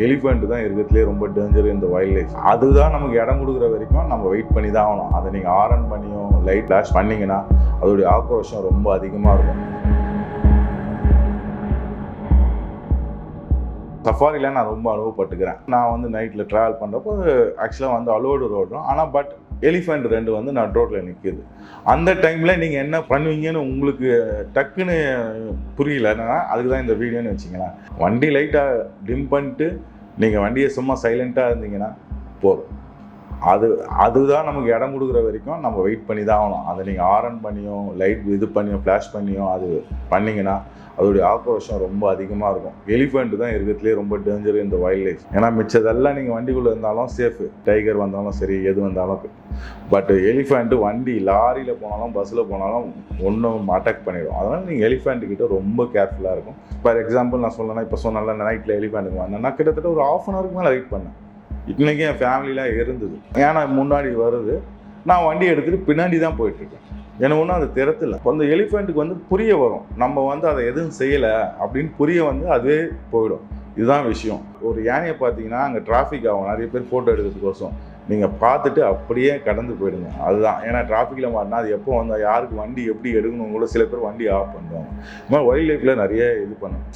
Elephant தான் இருக்கிறதுலே ரொம்ப டேஞ்சர் இந்த வைல்ட் லைஃப். அதுதான் நமக்கு இடம் கொடுக்குற வரைக்கும் நம்ம வெயிட் பண்ணி தான் ஆகணும். அதை நீங்கள் ஆரன் பண்ணியும் லைட் ஃப்ளாஷ் பண்ணிங்கன்னா அதோடைய ஆக்ரோஷம் ரொம்ப அதிகமாக இருக்கும். சஃபாரியில் நான் ரொம்ப அனுபவப்பட்டுக்கிறேன். நான் வந்து நைட்டில் ட்ராவல் பண்ணுறப்போ ஆக்சுவலாக வந்து அலோடு ரோடு, ஆனால் பட் எலிஃபெண்ட் 2 வந்து நட் ரோட்டில் நிற்கிது. அந்த டைமில் நீங்கள் என்ன பண்ணுவீங்கன்னு உங்களுக்கு டக்குன்னு புரியலன்னா அதுக்கு தான் இந்த வீடியோன்னு வச்சிங்களேன். வண்டி லைட்டாக டிம் பண்ணிட்டு நீங்கள் வண்டியை சும்மா சைலண்ட்டாக இருந்தீங்கன்னா போதும். அதுதான் நமக்கு இடம் கொடுக்குற வரைக்கும் நம்ம வெயிட் பண்ணி தான் ஆகணும். அதை நீங்கள் ஆரன் பண்ணியும் லைட் இது பண்ணியும் ஃப்ளாஷ் பண்ணியும் அது பண்ணிங்கன்னா அதோடைய ஆக்ரோஷம் ரொம்ப அதிகமாக இருக்கும். எலிஃபெண்ட் தான் இருக்கிறதுலே ரொம்ப டேஞ்சர் இந்த வைல்ட் லைஃப். ஏன்னா மிச்சதெல்லாம் நீங்கள் வண்டிக்குள்ளே இருந்தாலும் சேஃபு, டைகர் வந்தாலும் சரி எது வந்தாலும். பட் எலிஃபெண்ட் வண்டி லாரியில் போனாலும் பஸ்ஸில் போனாலும் ஒன்றும் அட்டாக் பண்ணிடும். அதனால் நீங்கள் எலிஃபெண்ட்டுக்கிட்ட ரொம்ப கேர்ஃபுல்லாக இருக்கும். ஃபார் எக்ஸாம்பிள் நான் சொல்லணும்னா இப்போ சொன்னால நைட்டில் எலிஃபெண்ட்டுக்கு வந்தேன்னா கிட்டத்தட்ட ஒரு 1/2 hour மேலே வெயிட் பண்ணேன். இன்றைக்கி என் ஃபேமிலிலாம் இருந்தது. ஏன்னா முன்னாடி வருது, நான் வண்டி எடுத்துகிட்டு பின்னாடி தான் போயிட்டுருக்கேன். எனக்கு ஒன்றும் அது திறத்தில் இப்போ அந்த எலிஃபெண்ட்டுக்கு வந்து புரிய வரும், நம்ம வந்து அதை எதுவும் செய்யலை அப்படின்னு புரிய வந்து அதுவே போயிடும். இதுதான் விஷயம். ஒரு யானையை பார்த்தீங்கன்னா அங்கே டிராஃபிக் ஆகும், நிறைய பேர் ஃபோட்டோ எடுக்கிறதுக்கோசம். நீங்கள் பார்த்துட்டு அப்படியே கடந்து போயிடுங்க. அதுதான், ஏன்னா டிராஃபிக்கில் மாட்டினா அது எப்போ வந்தால் யாருக்கு வண்டி எப்படி எடுக்கணும் கூட சில பேர் வண்டி ஆஃப் பண்ணுவாங்க. இந்த மாதிரி வைல்ட் லைஃப்பில் நிறைய இது பண்ணும்.